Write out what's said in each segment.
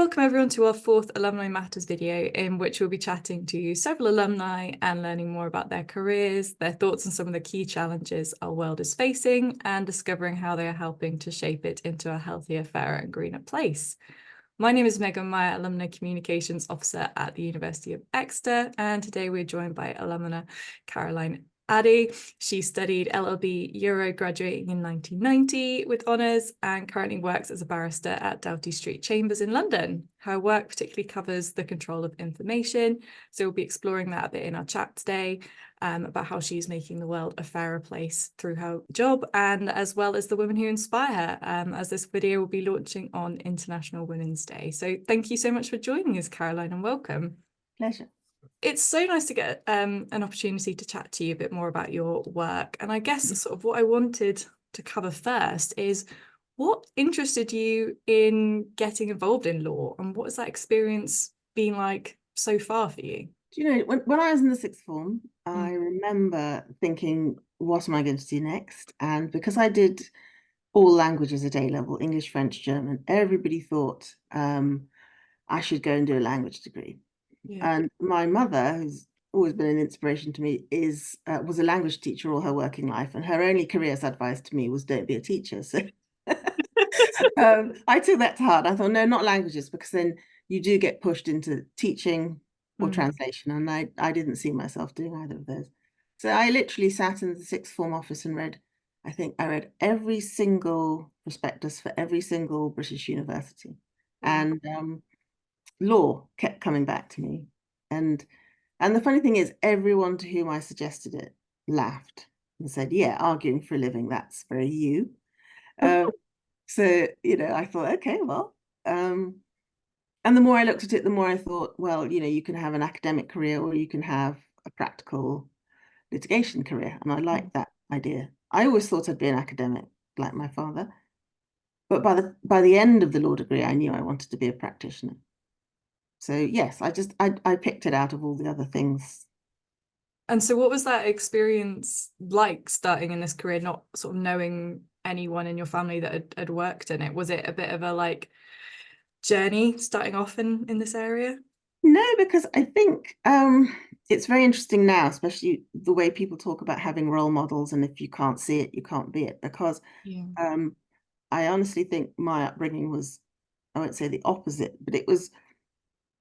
welcome everyone to our fourth Alumni Matters video, in which we'll be chatting to several alumni and learning more about their careers, their thoughts on some of the key challenges our world is facing, and discovering how they are helping to shape it into a healthier, fairer and greener place. My name is Megan Meyer, Alumni Communications Officer at the University of Exeter, and today we're joined by alumna Caroline Addy. She studied LLB Euro, graduating in 1990 with honours, and currently works as a barrister at Doughty Street Chambers in London. Her work particularly covers the control of information, so we'll be exploring that a bit in our chat today, about how she's making the world a fairer place through her job, and as well as the women who inspire her, as this video will be launching on International Women's Day. So thank you so much for joining us, Caroline, and welcome. Pleasure. It's so nice to get an opportunity to chat to you a bit more about your work. And I guess sort of what I wanted to cover first is what interested you in getting involved in law, and what has that experience been like so far for you? Do you know, when I was in the sixth form, I remember thinking, what am I going to do next? And because I did all languages at A level, English, French, German, everybody thought I should go and do a language degree. Yeah. And my mother, who's always been an inspiration to me, was a language teacher all her working life, and her only career advice to me was don't be a teacher. So I took that to heart. I thought, no, not languages, because then you do get pushed into teaching or translation, and I didn't see myself doing either of those. So I literally sat in the sixth form office and read, I think I read every single prospectus for every single British university. And law kept coming back to me. And the funny thing is, everyone to whom I suggested it laughed and said, yeah, arguing for a living, that's very you. So, you know, I thought, okay, well, and the more I looked at it, the more I thought, well, you know, you can have an academic career or you can have a practical litigation career. And I liked that idea. I always thought I'd be an academic like my father. But by the end of the law degree, I knew I wanted to be a practitioner. So yes, I picked it out of all the other things. And so what was that experience like, starting in this career, not sort of knowing anyone in your family that had worked in it? Was it a bit of a like journey starting off in this area? No, because I think it's very interesting now, especially the way people talk about having role models, and if you can't see it, you can't be it. Because I honestly think my upbringing was, I won't say the opposite, but it was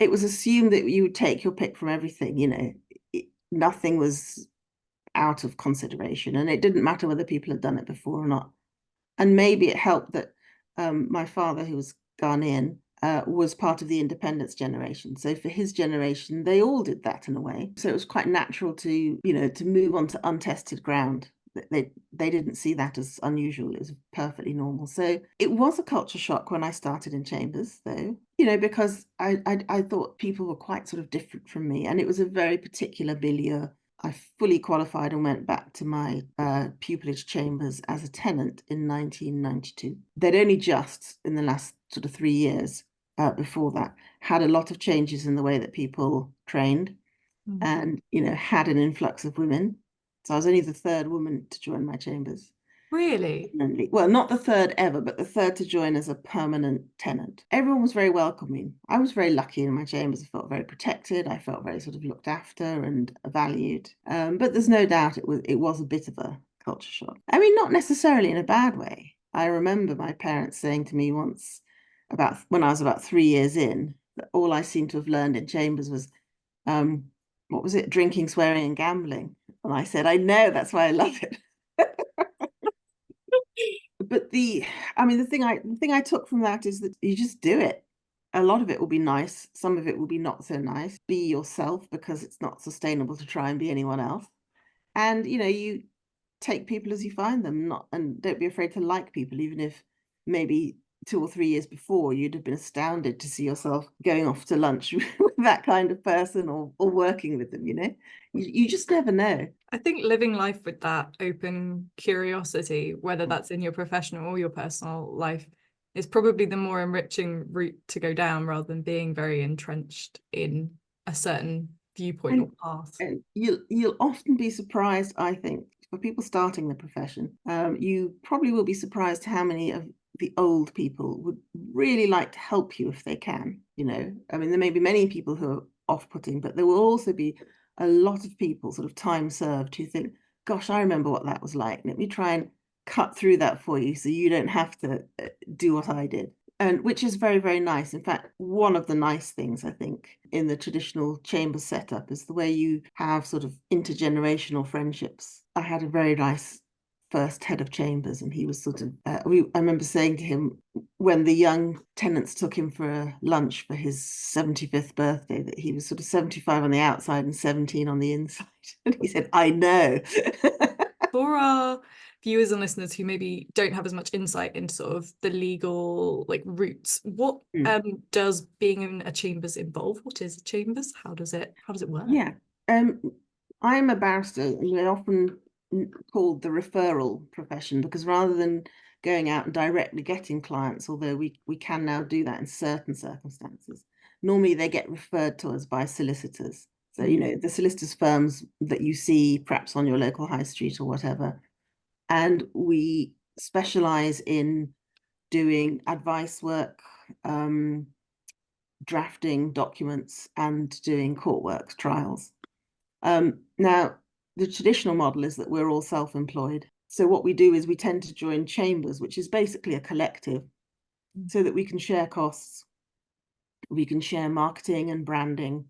assumed that you would take your pick from everything, you know. Nothing was out of consideration, and it didn't matter whether people had done it before or not. And maybe it helped that my father, who was Ghanaian, was part of the independence generation. So for his generation, they all did that in a way. So it was quite natural to, you know, to move on to untested ground. They didn't see that as unusual. It was perfectly normal. So it was a culture shock when I started in Chambers, though, you know, because I thought people were quite sort of different from me, and it was a very particular milieu. I fully qualified and went back to my pupillage Chambers as a tenant in 1992. They'd only just, in the last sort of 3 years before that, had a lot of changes in the way that people trained, and, you know, had an influx of women. So I was only the third woman to join my Chambers. Really? Well, not the third ever, but the third to join as a permanent tenant. Everyone was very welcoming. I was very lucky in my Chambers. I felt very protected. I felt very sort of looked after and valued. But there's no doubt it was a bit of a culture shock. I mean, not necessarily in a bad way. I remember my parents saying to me once, about when I was about 3 years in, that all I seemed to have learned in Chambers was, what was it? Drinking, swearing, and gambling. And I said, I know, that's why I love it. But the thing I took from that is that you just do it. A lot of it will be nice. Some of it will be not so nice. Be yourself, because it's not sustainable to try and be anyone else. And, you know, you take people as you find them, and don't be afraid to like people, even if maybe 2 or 3 years before you'd have been astounded to see yourself going off to lunch with that kind of person, or working with them, you know. You just never know. I think living life with that open curiosity, whether that's in your professional or your personal life, is probably the more enriching route to go down, rather than being very entrenched in a certain viewpoint or path. And you'll often be surprised, I think, for people starting the profession, you probably will be surprised how many of the old people would really like to help you if they can, you know. I mean, there may be many people who are off-putting, but there will also be a lot of people sort of time served who think, gosh, I remember what that was like. Let me try and cut through that for you so you don't have to do what I did. And which is very, very nice. In fact, one of the nice things I think in the traditional chamber setup is the way you have sort of intergenerational friendships. I had a very nice first head of chambers, and he was sort of I remember saying to him when the young tenants took him for a lunch for his 75th birthday that he was sort of 75 on the outside and 17 on the inside. And he said, I know. For our viewers and listeners who maybe don't have as much insight into sort of the legal like roots, what does being in a chambers involve? What is a chambers? How does it work? Yeah, I'm a barrister, and we're often called the referral profession because rather than going out and directly getting clients, although we can now do that in certain circumstances, normally they get referred to us by solicitors. So, you know, the solicitors firms that you see perhaps on your local high street or whatever. And we specialize in doing advice work, drafting documents, and doing court work trials. Now, the traditional model is that we're all self-employed. So what we do is we tend to join chambers, which is basically a collective, so that we can share costs, we can share marketing and branding,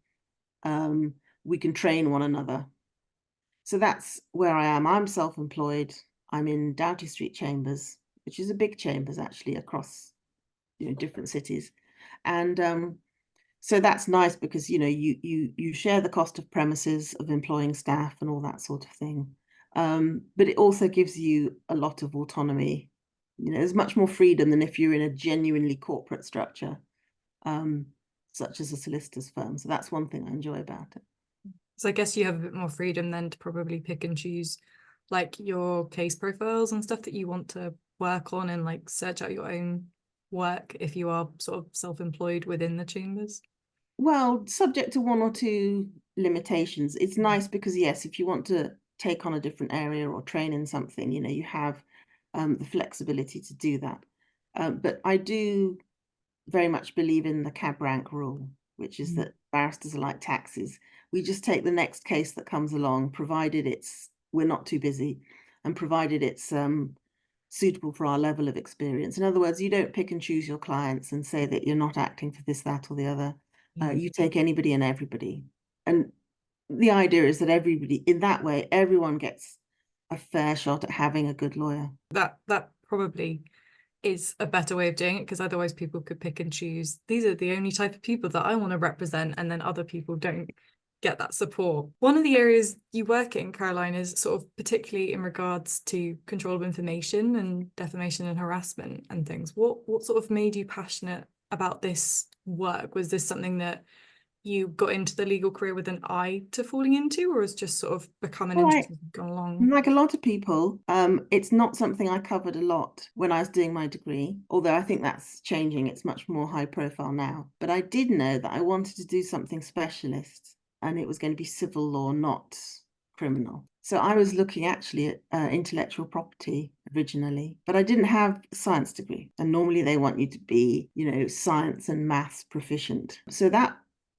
we can train one another. So that's where I am. I'm self-employed. I'm in Doughty Street Chambers, which is a big chambers actually across, you know, different cities. And so that's nice because, you know, you share the cost of premises, of employing staff and all that sort of thing. But it also gives you a lot of autonomy. You know, there's much more freedom than if you're in a genuinely corporate structure, such as a solicitor's firm. So that's one thing I enjoy about it. So I guess you have a bit more freedom then to probably pick and choose like your case profiles and stuff that you want to work on and like search out your own work if you are sort of self-employed within the chambers. Well, subject to one or two limitations. It's nice because, yes, if you want to take on a different area or train in something, you know, you have the flexibility to do that. But I do very much believe in the cab rank rule, which is that barristers are like taxis. We just take the next case that comes along, provided we're not too busy, and provided it's suitable for our level of experience. In other words, you don't pick and choose your clients and say that you're not acting for this, that, or the other. You take anybody and everybody. And the idea is that everybody, in that way, everyone gets a fair shot at having a good lawyer. That probably is a better way of doing it, because otherwise people could pick and choose. These are the only type of people that I want to represent, and then other people don't get that support. One of the areas you work in, Caroline, is sort of particularly in regards to control of information and defamation and harassment and things. What sort of made you passionate about this work? Was this something that you got into the legal career with an eye to falling into, or has just sort of become an interest as you've gone along? Like a lot of people, it's not something I covered a lot when I was doing my degree, although I think that's changing. It's much more high profile now. But I did know that I wanted to do something specialist, and it was going to be civil law, not criminal. So I was looking actually at intellectual property originally, but I didn't have a science degree. And normally they want you to be, you know, science and maths proficient. So that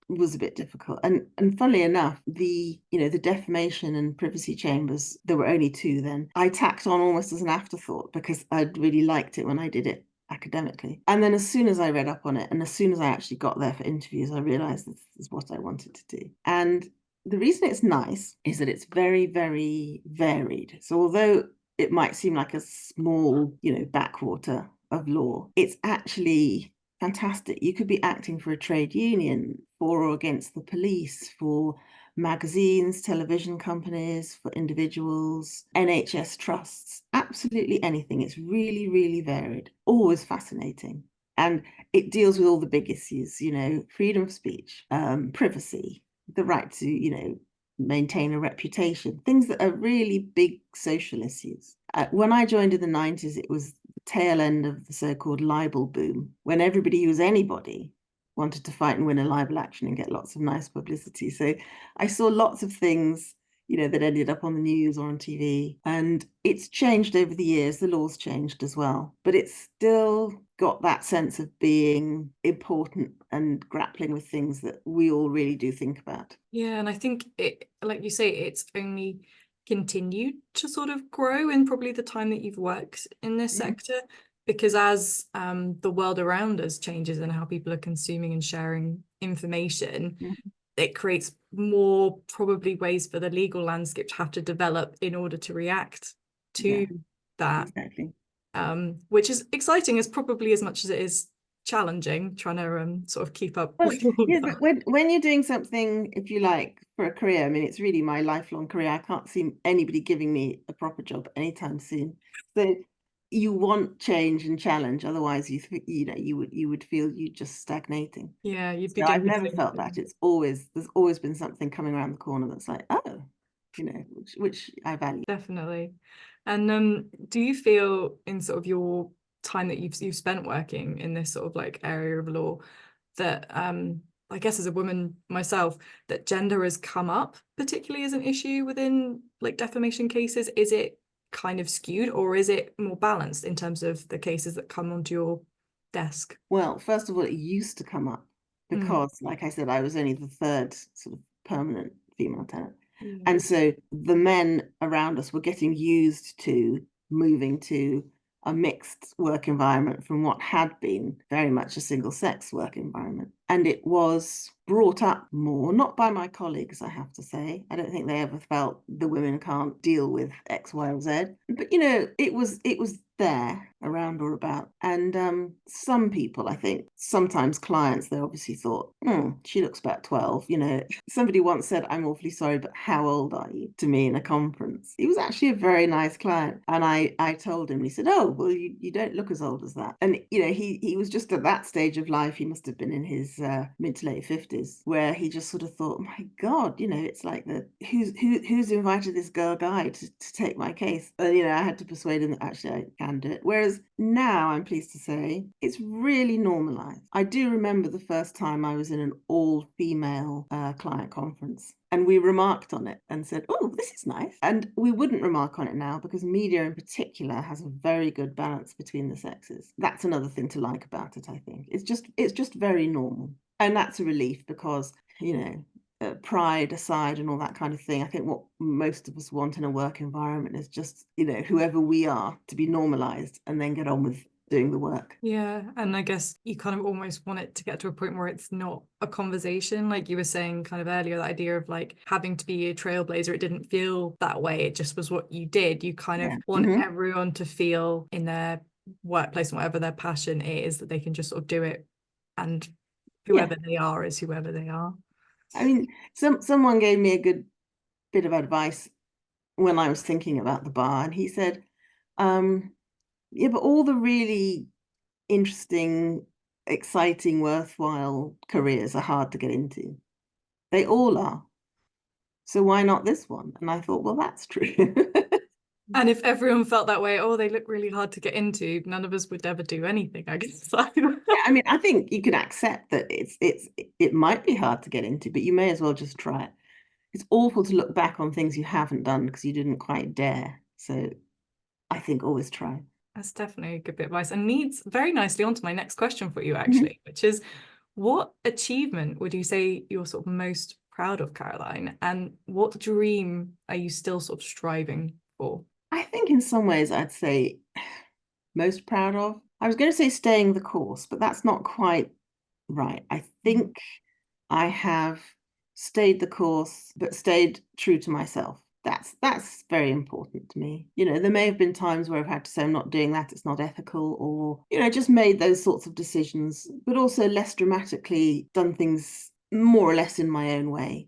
was a bit difficult. And funnily enough, the defamation and privacy chambers, there were only two then, I tacked on almost as an afterthought because I'd really liked it when I did it academically. And then as soon as I read up on it and as soon as I actually got there for interviews, I realized this is what I wanted to do. And the reason it's nice is that it's very, very varied. So although it might seem like a small, you know, backwater of law, it's actually fantastic. You could be acting for a trade union, for or against the police, for magazines, television companies, for individuals, NHS trusts, absolutely anything. It's really, really varied, always fascinating. And it deals with all the big issues, you know, freedom of speech, privacy, the right to, you know, maintain a reputation, things that are really big social issues. When I joined in the 90s, it was the tail end of the so-called libel boom, when everybody who was anybody wanted to fight and win a libel action and get lots of nice publicity. So I saw lots of things, that ended up on the news or on TV. And it's changed over the years. The law's changed as well, but it's still got that sense of being important and grappling with things that we all really do think about. Yeah, and I think it, like you say, it's only continued to sort of grow in probably the time that you've worked in this sector, because as the world around us changes and how people are consuming and sharing information, it creates more probably ways for the legal landscape to have to develop in order to react to that. Exactly. Which is exciting as probably as much as it is challenging, trying to sort of keep up Well, with all yeah, that. but when you're doing something, if you like, for a career, I mean, it's really my lifelong career. I can't see anybody giving me a proper job anytime soon. So you want change and challenge, otherwise you would feel you just stagnating. Yeah, you'd be So doing I've the never same felt thing. that. There's always been something coming around the corner that's like, oh, which I value. Definitely. And do you feel in sort of your time that you've spent working in this sort of like area of law that I guess as a woman myself, that gender has come up particularly as an issue within like defamation cases? Is it kind of skewed, or is it more balanced in terms of the cases that come onto your desk? Well, first of all, it used to come up because, like I said, I was only the third sort of permanent female tenant. Yeah. And so the men around us were getting used to moving to a mixed work environment from what had been very much a single sex work environment. And it was brought up more, not by my colleagues, I have to say. I don't think they ever felt the women can't deal with X, Y, or Z. But it was there around or about. And some people, I think, sometimes clients, they obviously thought, she looks about 12. Somebody once said, I'm awfully sorry, but how old are you, to me in a conference. He was actually a very nice client. And I told him, and he said, oh, well, you don't look as old as that. And, he was just at that stage of life. He must have been in his mid to late 50s, where he just sort of thought, my God, it's like who's invited this girl guy to take my case? And, I had to persuade him that actually I can do it. Whereas now, I'm pleased to say, it's really normalized. I do remember the first time I was in an all-female client conference, and we remarked on it and said, oh, this is nice. And we wouldn't remark on it now because media in particular has a very good balance between the sexes. That's another thing to like about it, I think. It's just very normal. And that's a relief because, pride aside and all that kind of thing, I think what most of us want in a work environment is just, whoever we are to be normalized and then get on with doing the work. Yeah, and I guess you kind of almost want it to get to a point where it's not a conversation, like you were saying kind of earlier, the idea of like having to be a trailblazer. It didn't feel that way. It just was what you did. You kind of want everyone to feel in their workplace and whatever their passion is, that they can just sort of do it, and whoever they are is whoever they are. I mean, someone gave me a good bit of advice when I was thinking about the bar, and he said, yeah, but all the really interesting, exciting, worthwhile careers are hard to get into. They all are. So why not this one? And I thought, well, that's true. And if everyone felt that way, oh, they look really hard to get into, none of us would ever do anything, I guess. Yeah, I mean, I think you can accept that it might be hard to get into, but you may as well just try it. It's awful to look back on things you haven't done because you didn't quite dare. So I think always try. That's definitely a good bit of advice, and leads very nicely onto my next question for you, actually, which is, what achievement would you say you're sort of most proud of, Caroline? And what dream are you still sort of striving for? I think in some ways I'd say most proud of. I was going to say staying the course, but that's not quite right. I think I have stayed the course, but stayed true to myself. That's very important to me. There may have been times where I've had to say I'm not doing that, it's not ethical, or, just made those sorts of decisions, but also less dramatically done things more or less in my own way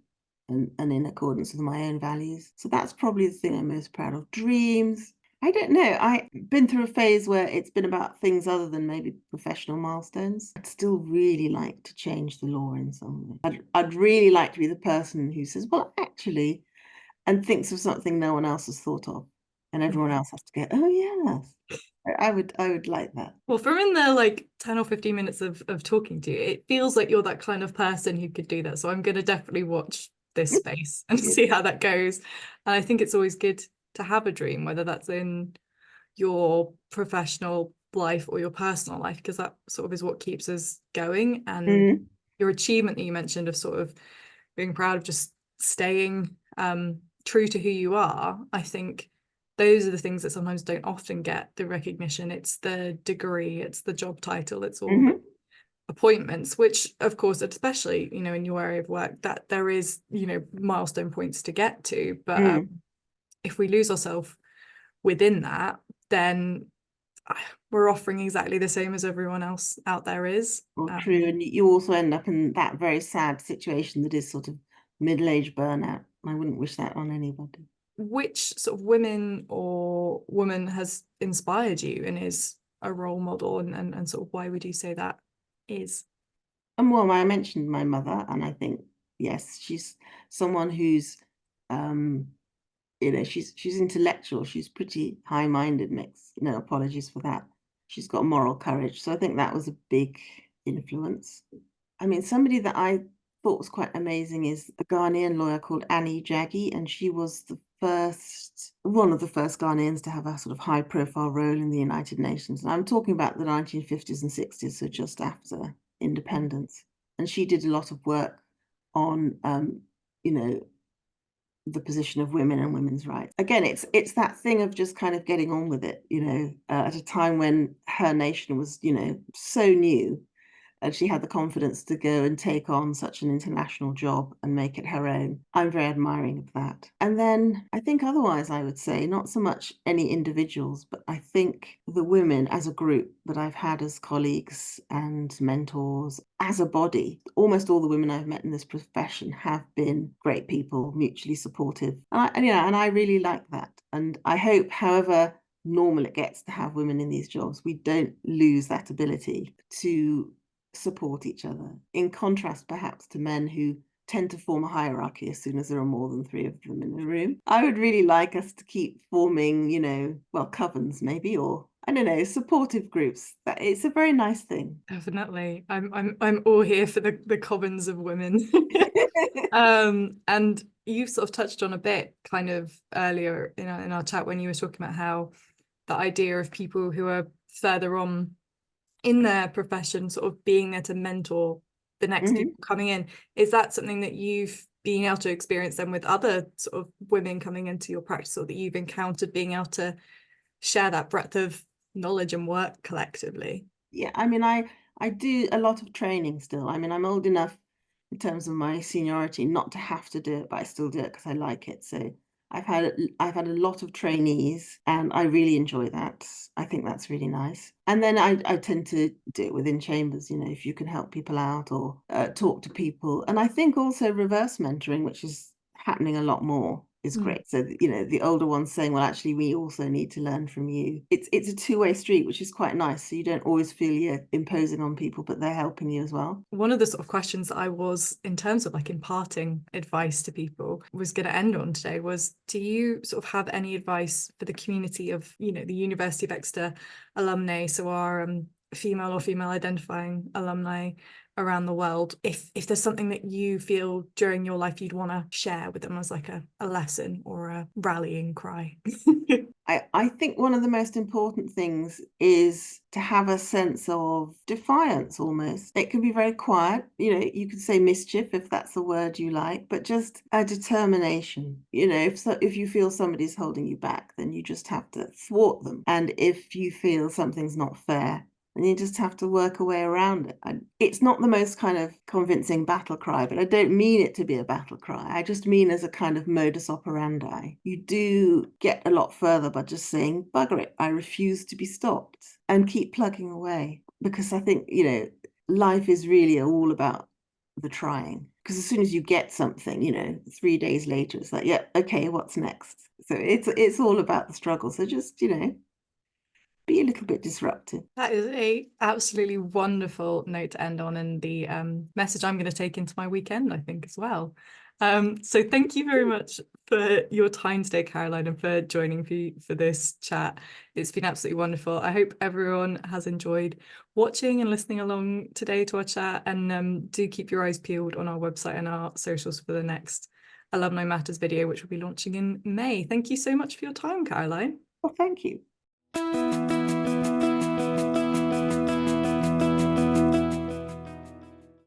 and in accordance with my own values. So that's probably the thing I'm most proud of. Dreams. I don't know. I've been through a phase where it's been about things other than maybe professional milestones. I'd still really like to change the law in some way. I'd really like to be the person who says, well, actually, and thinks of something no one else has thought of. And everyone else has to go, oh, yes. I would like that. Well, from in the like 10 or 15 minutes of talking to you, it feels like you're that kind of person who could do that. So I'm going to definitely watch this space and see how that goes. And I think it's always good to have a dream, whether that's in your professional life or your personal life, because that sort of is what keeps us going. And your achievement that you mentioned of sort of being proud of just staying true to who you are, I think those are the things that sometimes don't often get the recognition. It's the degree, it's the job title, it's all the appointments, which of course, especially, you know, in your area of work, that there is, you know, milestone points to get to. But if we lose ourselves within that, then we're offering exactly the same as everyone else out there is. True. And you also end up in that very sad situation that is sort of middle-aged burnout. I wouldn't wish that on anybody. Which sort of women or woman has inspired you and is a role model, and sort of why would you say that is? And well, I mentioned my mother, and I think, yes, she's someone who's you know, she's intellectual, she's pretty high-minded, makes no apologies for that. She's got moral courage. So I think that was a big influence. I mean, somebody that I thought was quite amazing is a Ghanaian lawyer called Annie Jaggi, and she was one of the first Ghanaians to have a sort of high-profile role in the United Nations. And I'm talking about the 1950s and 60s, so just after independence. And she did a lot of work on, you know, the position of women and women's rights. Again, it's that thing of just kind of getting on with it, you know, at a time when her nation was, you know, so new, and she had the confidence to go and take on such an international job and make it her own. I'm very admiring of that. And then I think otherwise, I would say not so much any individuals, but I think the women as a group that I've had as colleagues and mentors, as a body, almost all the women I've met in this profession have been great people, mutually supportive. And I really like that. And I hope, however normal it gets to have women in these jobs, we don't lose that ability to support each other, in contrast perhaps to men who tend to form a hierarchy as soon as there are more than 3 of them in a room. I would really like us to keep forming, you know, well, covens maybe, or I don't know, supportive groups. It's a very nice thing. Definitely. I'm all here for the covens of women. And you've sort of touched on a bit kind of earlier in our chat when you were talking about how the idea of people who are further on in their profession sort of being there to mentor the next people coming in. Is that something that you've been able to experience then with other sort of women coming into your practice, or that you've encountered being able to share that breadth of knowledge and work collectively? Yeah, I mean, I do a lot of training still. I mean, I'm old enough in terms of my seniority not to have to do it, but I still do it because I like it. So I've had a lot of trainees, and I really enjoy that. I think that's really nice. And then I tend to do it within chambers, you know, if you can help people out or talk to people. And I think also reverse mentoring, which is happening a lot more, is great. So, you know, the older ones saying, well, actually, we also need to learn from you. It's a two-way street, which is quite nice. So you don't always feel you're imposing on people, but they're helping you as well. One of the sort of questions that I was, in terms of like imparting advice to people, was going to end on today was, do you sort of have any advice for the community of, you know, the University of Exeter alumni, so our female or female identifying alumni around the world, if there's something that you feel during your life you'd want to share with them as like a lesson or a rallying cry? I think one of the most important things is to have a sense of defiance almost. It can be very quiet, you know, you could say mischief if that's the word you like, but just a determination. You know, if you feel somebody's holding you back, then you just have to thwart them. And if you feel something's not fair, and you just have to work a way around it. And it's not the most kind of convincing battle cry, but I don't mean it to be a battle cry. I just mean as a kind of modus operandi. You do get a lot further by just saying, bugger it, I refuse to be stopped, and keep plugging away. Because I think, you know, life is really all about the trying. Because as soon as you get something, you know, 3 days later, it's like, yeah, okay, what's next? So it's all about the struggle. So just, you know, be a little bit disruptive. That is a absolutely wonderful note to end on, and the message I'm going to take into my weekend, I think, as well. So thank you very much for your time today, Caroline, and for joining me for this chat. It's been absolutely wonderful. I hope everyone has enjoyed watching and listening along today to our chat, and do keep your eyes peeled on our website and our socials for the next Alumni Matters video, which will be launching in May. Thank you so much for your time, Caroline. Well, thank you.